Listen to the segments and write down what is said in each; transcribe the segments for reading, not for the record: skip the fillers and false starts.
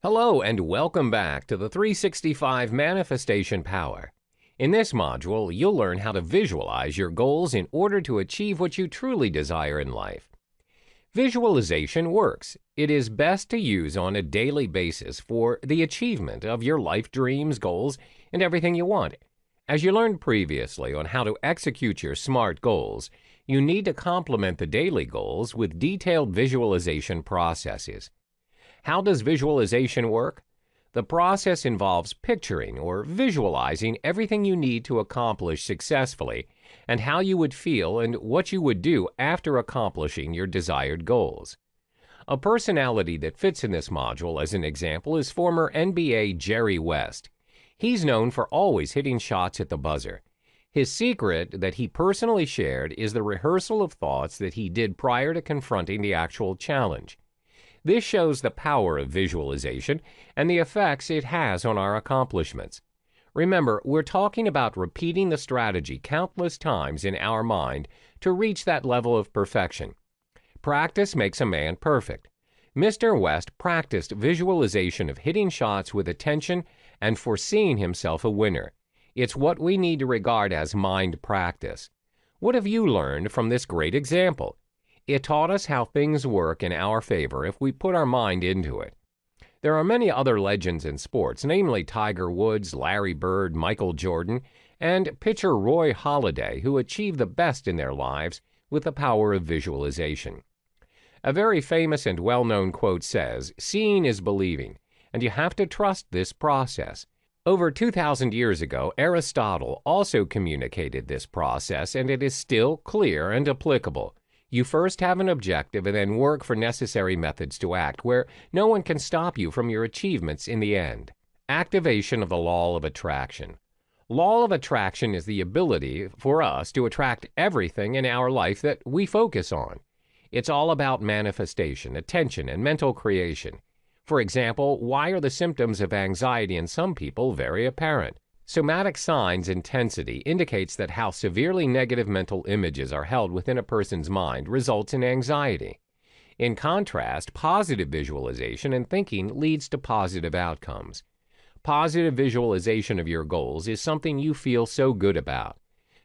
Hello and welcome back to the 365 Manifestation Power. In this module, you'll learn how to visualize your goals in order to achieve what you truly desire in life. Visualization works. It is best to use on a daily basis for the achievement of your life dreams, goals, and everything you want. As you learned previously on how to execute your SMART goals, you need to complement the daily goals with detailed visualization processes. How does visualization work? The process involves picturing or visualizing everything you need to accomplish successfully and how you would feel and what you would do after accomplishing your desired goals. A personality that fits in this module as an example is former NBA Jerry West. He's known for always hitting shots at the buzzer. His secret that he personally shared is the rehearsal of thoughts that he did prior to confronting the actual challenge. This shows the power of visualization and the effects it has on our accomplishments. Remember, we're talking about repeating the strategy countless times in our mind to reach that level of perfection. Practice makes a man perfect. Mr. West practiced visualization of hitting shots with attention and foreseeing himself a winner. It's what we need to regard as mind practice. What have you learned from this great example? It taught us how things work in our favor if we put our mind into it. There are many other legends in sports, namely Tiger Woods, Larry Bird, Michael Jordan, and pitcher Roy Halladay, who achieved the best in their lives with the power of visualization. A very famous and well-known quote says, "Seeing is believing," and you have to trust this process. Over 2,000 years ago, Aristotle also communicated this process, and it is still clear and applicable. You first have an objective and then work for necessary methods to act where no one can stop you from your achievements in the end. Activation of the law of attraction. Law of attraction is the ability for us to attract everything in our life that we focus on. It's all about manifestation, attention, and mental creation. For example, why are the symptoms of anxiety in some people very apparent? Somatic signs intensity indicates that how severely negative mental images are held within a person's mind results in anxiety. In contrast, positive visualization and thinking leads to positive outcomes. Positive visualization of your goals is something you feel so good about.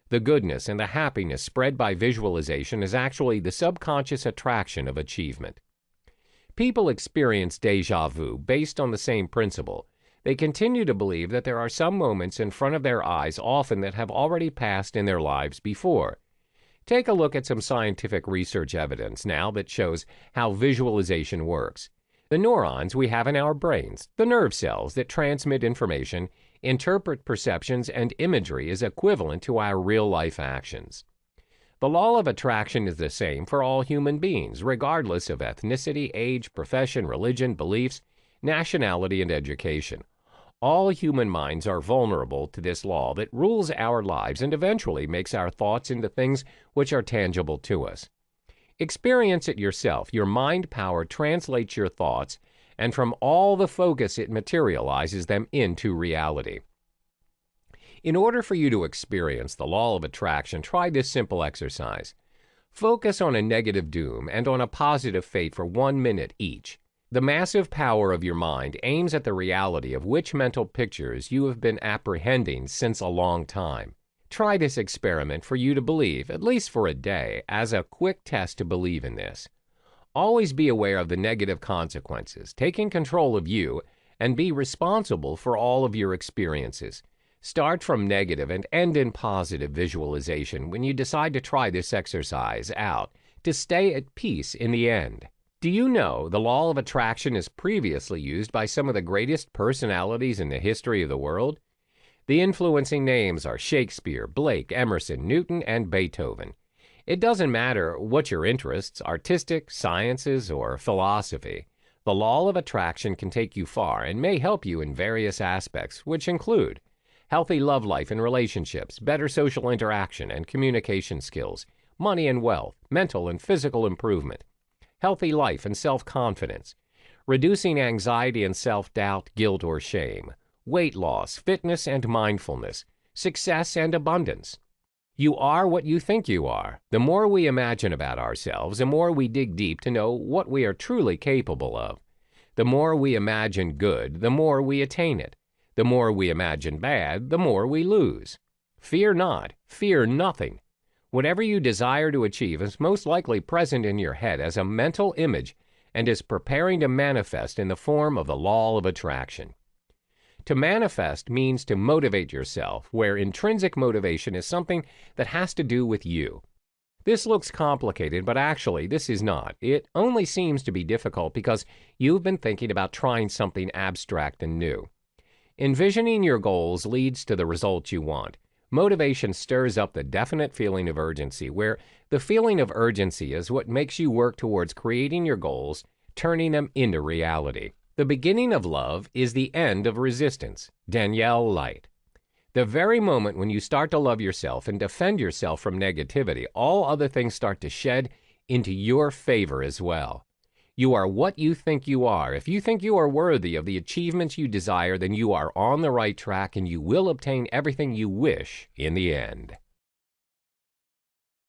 The goodness and the happiness spread by visualization is actually the subconscious attraction of achievement. People experience déjà vu based on the same principle. They continue to believe that there are some moments in front of their eyes often that have already passed in their lives before. Take a look at some scientific research evidence now that shows how visualization works. The neurons we have in our brains, the nerve cells that transmit information, interpret perceptions, and imagery is equivalent to our real-life actions. The law of attraction is the same for all human beings, regardless of ethnicity, age, profession, religion, beliefs, nationality, and education. All human minds are vulnerable to this law that rules our lives and eventually makes our thoughts into things which are tangible to us. Experience it yourself. Your mind power translates your thoughts, and from all the focus it materializes them into reality. In order for you to experience the law of attraction, try this simple exercise. Focus on a negative doom and on a positive fate for 1 minute each. The massive power of your mind aims at the reality of which mental pictures you have been apprehending since a long time. Try this experiment for you to believe, at least for a day, as a quick test to believe in this. Always be aware of the negative consequences, taking control of you, and be responsible for all of your experiences. Start from negative and end in positive visualization when you decide to try this exercise out to stay at peace in the end. Do you know the law of attraction is previously used by some of the greatest personalities in the history of the world? The influencing names are Shakespeare, Blake, Emerson, Newton, and Beethoven. It doesn't matter what your interests, artistic, sciences, or philosophy. The law of attraction can take you far and may help you in various aspects, which include healthy love life and relationships, better social interaction and communication skills, money and wealth, mental and physical improvement, healthy life and self-confidence, reducing anxiety and self-doubt, guilt, or shame, weight loss, fitness and mindfulness, success and abundance. You are what you think you are. The more we imagine about ourselves, the more we dig deep to know what we are truly capable of. The more we imagine good, the more we attain it. The more we imagine bad, the more we lose. Fear not, fear nothing. Whatever you desire to achieve is most likely present in your head as a mental image and is preparing to manifest in the form of the law of attraction. To manifest means to motivate yourself, where intrinsic motivation is something that has to do with you. This looks complicated, but actually this is not. It only seems to be difficult because you've been thinking about trying something abstract and new. Envisioning your goals leads to the results you want. Motivation stirs up the definite feeling of urgency, where the feeling of urgency is what makes you work towards creating your goals, turning them into reality. The beginning of love is the end of resistance. Danielle Light. The very moment when you start to love yourself and defend yourself from negativity, all other things start to shed into your favor as well. You are what you think you are. If you think you are worthy of the achievements you desire, then you are on the right track and you will obtain everything you wish in the end.